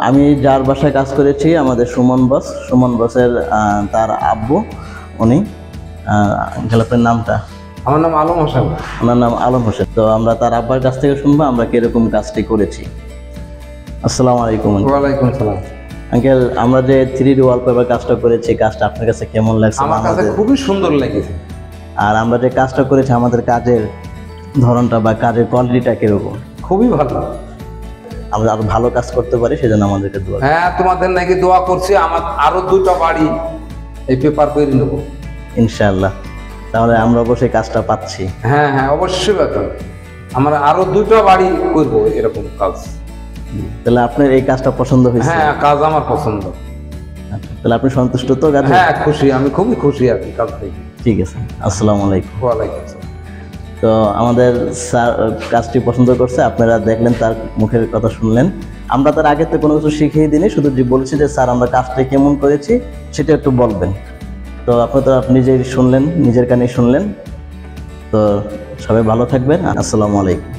আমি যার বাসায় কাজ করেছি আমাদের সুমন বসের তার আব্বু উনি। আপনার নামটা? আমার নাম আলম হোসেন। ওনার নাম আলম হোসেন। তো আমরা তার আব্বার কাছ থেকে শুনবো আমরা কিরকম কাজটি করেছি। আসসালামু আলাইকুম। ওয়ালাইকুম সালাম। আঙ্কেল, আমরা যে 3D ওয়ালপেপার কাজটা করেছি, কাজটা আপনার কাছে কেমন লাগছে? আমার কাছে খুবই সুন্দর লেগেছে। আর আমরা যে কাজটা করেছি আমাদের কাজের ধরনটা বা কাজের কোয়ালিটিটা কিরকম? খুবই ভালো। আমরা আরো ভালো কাজ করতে পারি সেজন্য আমাদেরকে দোয়া। হ্যাঁ, তোমাদের নাকি দোয়া করছি আমার আরো 2টা বাড়ি এই পেপার করে নেবো ইনশাআল্লাহ। তাহলে আমরা অবশ্যই কাজটা পাচ্ছি। হ্যাঁ হ্যাঁ, অবশ্যই ব্যাপার। আমরা আরো 2টা বাড়ি করবো এরকম কাজ। তাহলে আপনার এই কাজটা পছন্দ হয়েছে? হ্যাঁ, কাজ আমার পছন্দ। তাহলে আপনি সন্তুষ্ট তো কাজে? হ্যাঁ, খুশি, আমি খুবই খুশি আর কি কাজ থেকে। ঠিক আছে, আসসালামু আলাইকুম। ওয়ালাইকুম আসসালাম। তো আমাদের স্যার কাজটি পছন্দ করছে, আপনারা দেখলেন, তার মুখের কথা শুনলেন। আমরা তার আগে তো কোনো কিছু শিখিয়ে দিইনি, শুধু বলছি যে স্যার আমরা কাজটা কেমন করেছি সেটা একটু বলবেন। তো আপনারা তো নিজেই শুনলেন, নিজের কানে শুনলেন। তো সবাই ভালো থাকবেন। আসসালামু আলাইকুম।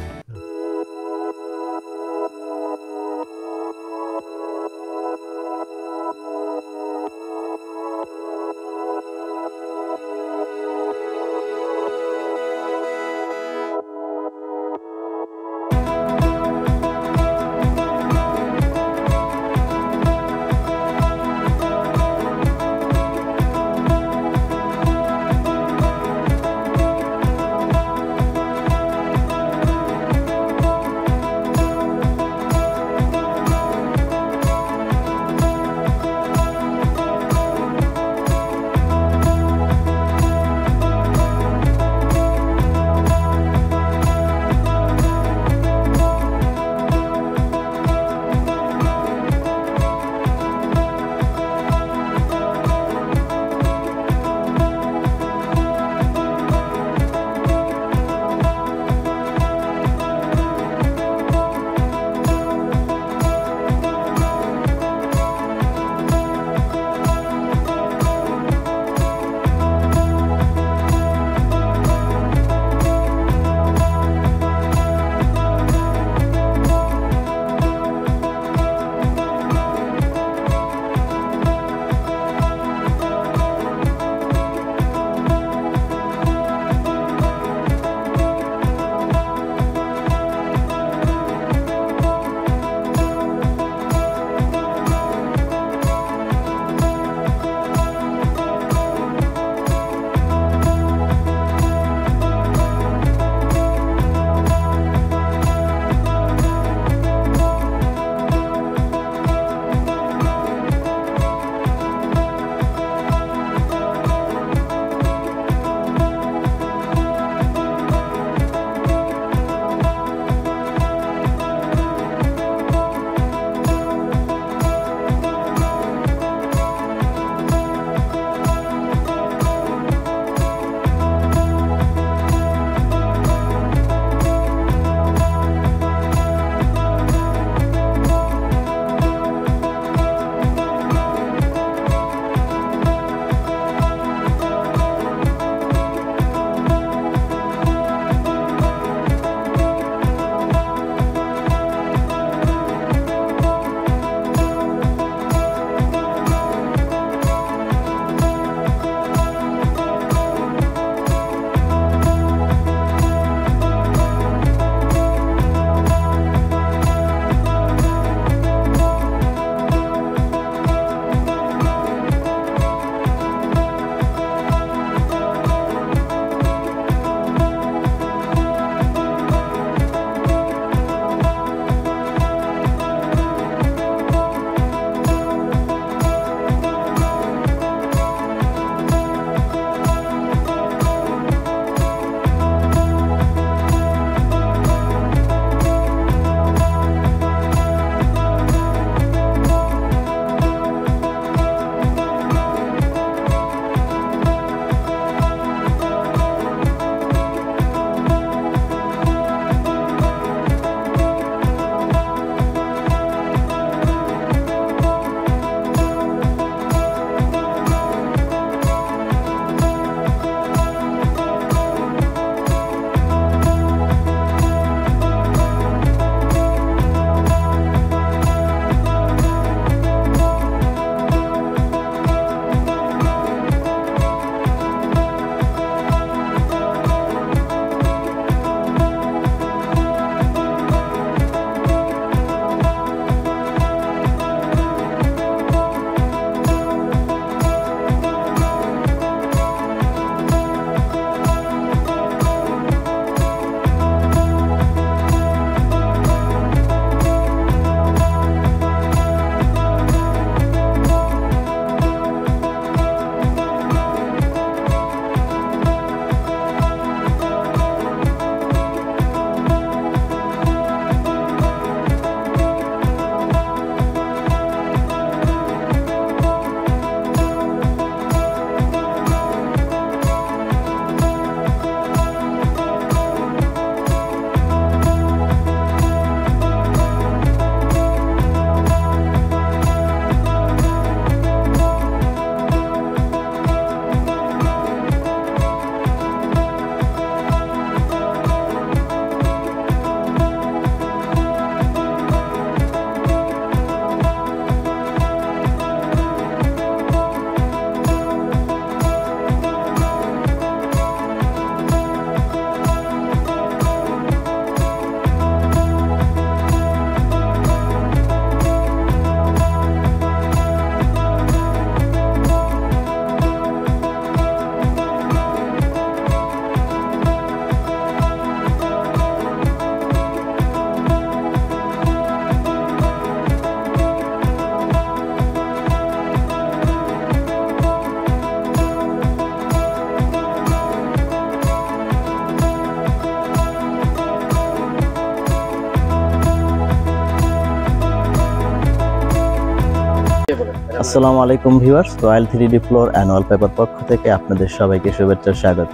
পরিচয় বলেন। আসসালামু আলাইকুম viewers, royal 3D floor and wallpaper পক্ষ থেকে আপনাদের সবাইকে শুভেচ্ছা স্বাগত।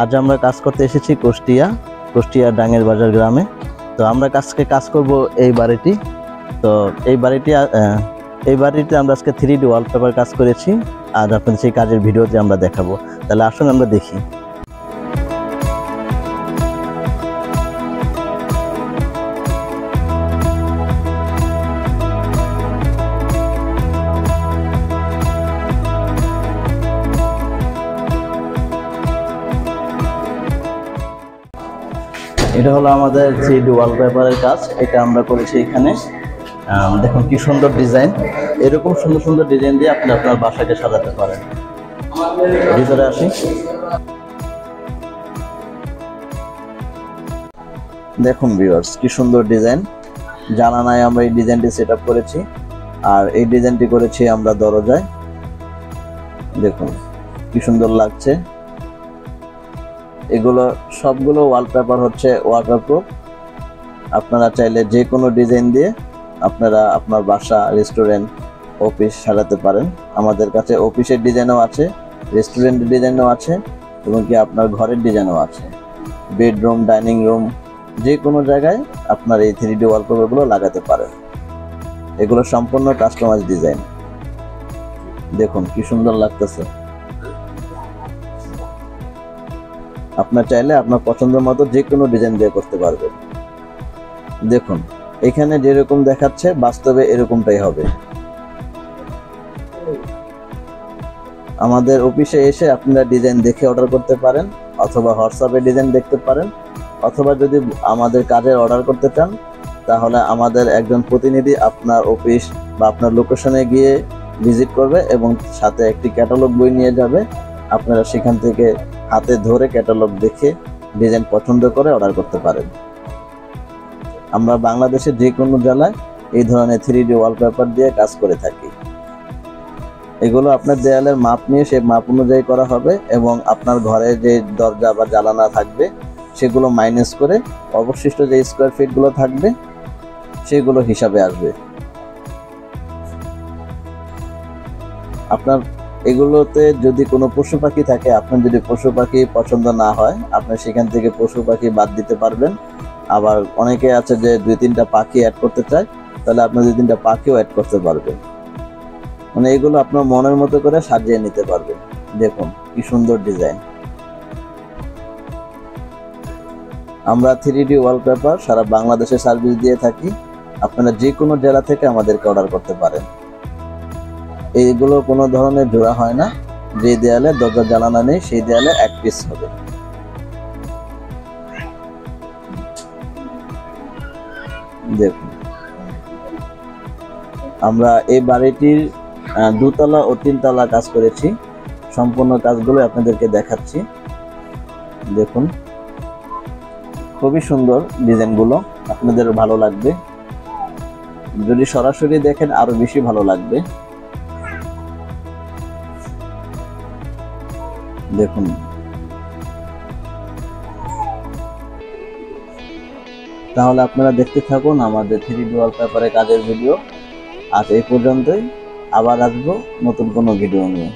আজ আমরা কাজ করতে এসেছি কুষ্টিয়া ডাঙ্গের বাজার গ্রামে। তো আমরা কাজ করব এই বাড়িটি। তো এই বাড়িতে আমরা আজকে 3D ওয়ালপেপার কাজ করেছি। আজ আপনাদের সেই কাজের ভিডিওতে আমরা দেখাবো। তাহলে আসুন আমরা দেখি। এটা হলো আমাদের 3D ওয়ালপেপারের কাজ। এটা আমরা করেছি এখানে। দেখুন কি সুন্দর ডিজাইন। এরকম সুন্দর সুন্দর ডিজাইন দিয়ে আপনি আপনার বাসাকে সাজাতে পারেন। ভিতরে আসি। দেখুন ভিউয়ার্স, কি সুন্দর ডিজাইন। জানালায় আমরা এই ডিজাইনটি সেট আপ করেছি, আর এই ডিজাইনটি করেছি আমরা দরজায়। দেখুন কি সুন্দর লাগছে। এগুলো সবগুলো ওয়ালপেপার হচ্ছে ওয়াটারপ্রুফ। আপনারা চাইলে যে কোনো ডিজাইন দিয়ে আপনারা আপনার বাসা, রেস্টুরেন্ট, অফিস সাজাতে পারেন। আমাদের কাছে অফিসের ডিজাইনও আছে, রেস্টুরেন্টের ডিজাইনও আছে, এবং কি আপনার ঘরের ডিজাইনও আছে। বেডরুম, ডাইনিং রুম, যে কোনো জায়গায় আপনার এই 3D ওয়ালপেপারগুলো লাগাতে পারেন। এগুলো সম্পূর্ণ কাস্টমাইজ ডিজাইন। দেখুন কি সুন্দর লাগতেছে। আপনার চাইলে আপনার পছন্দ মতো যে কোনো ডিজাইন দিয়ে করতে পারবেন। দেখুন এখানে যেরকম দেখাচ্ছে বাস্তবে এরকমটাই হবে। আমাদের অফিসে এসে আপনারা ডিজাইন দেখে অর্ডার করতে পারেন, অথবা হোয়াটসঅ্যাপে ডিজাইন দেখতে পারেন, অথবা যদি আমাদের কাজের অর্ডার করতে চান তাহলে আমাদের একজন প্রতিনিধি আপনার অফিস বা আপনার লোকেশনে গিয়ে ভিজিট করবে এবং সাথে একটি ক্যাটালগ বই নিয়ে যাবে। আপনারা সেখান থেকে হাতে ধরে ক্যাটালগ দেখে ডিজাইন পছন্দ করে অর্ডার করতে পারেন। আমরা বাংলাদেশের যে কোনো জেলায় এই ধরনের 3D ওয়ালপেপার দিয়ে কাজ করে থাকি। এগুলো আপনার দেয়ালের মাপ নিয়ে সেই মাপ অনুযায়ী করা হবে, এবং আপনার ঘরে যে দরজা বা জানালা থাকবে সেগুলো মাইনাস করে অবশিষ্ট যে স্কোয়ার ফিটগুলো থাকবে সেগুলো হিসাবে আসবে। আপনার এগুলোতে যদি কোনো পশু পাখি থাকে, আপনার যদি পশু পাখি পছন্দ না হয় আপনি সেখান থেকে পশু পাখি বাদ দিতে পারবেন। আবার অনেকে আছে যে 2-3টা পাখি অ্যাড করতে চায়, তাহলে আপনি 2-3টা পাখিও অ্যাড করতে পারবেন। মানে এগুলো আপনার মনের মতো করে সাজিয়ে নিতে পারবেন। দেখুন কি সুন্দর ডিজাইন। আমরা 3D ওয়ালপেপার সারা বাংলাদেশে সার্ভিস দিয়ে থাকি। আপনারা যে কোনো জেলা থেকে আমাদেরকে অর্ডার করতে পারেন। এইগুলো কোনো ধরনের জোড়া হয় না। যে দেয়ালে দরজা জানালা নেই সেই দেয়ালে এক পিস হবে। দেখুন আমরা এই বাড়িটির 2তলা ও 3তলা কাজ করেছি। সম্পূর্ণ কাজগুলো আপনাদেরকে দেখাচ্ছি। দেখুন খুবই সুন্দর ডিজাইনগুলো, আপনাদের ভালো লাগবে। যদি সরাসরি দেখেন আরো বেশি ভালো লাগবে। দেখুন তাহলে আপনারা দেখতে থাকুন আমাদের 3D ওয়ালপেপারের কাজের ভিডিও। আজ এই পর্যন্তই, আবার আসবো নতুন কোনো ভিডিও নিয়ে।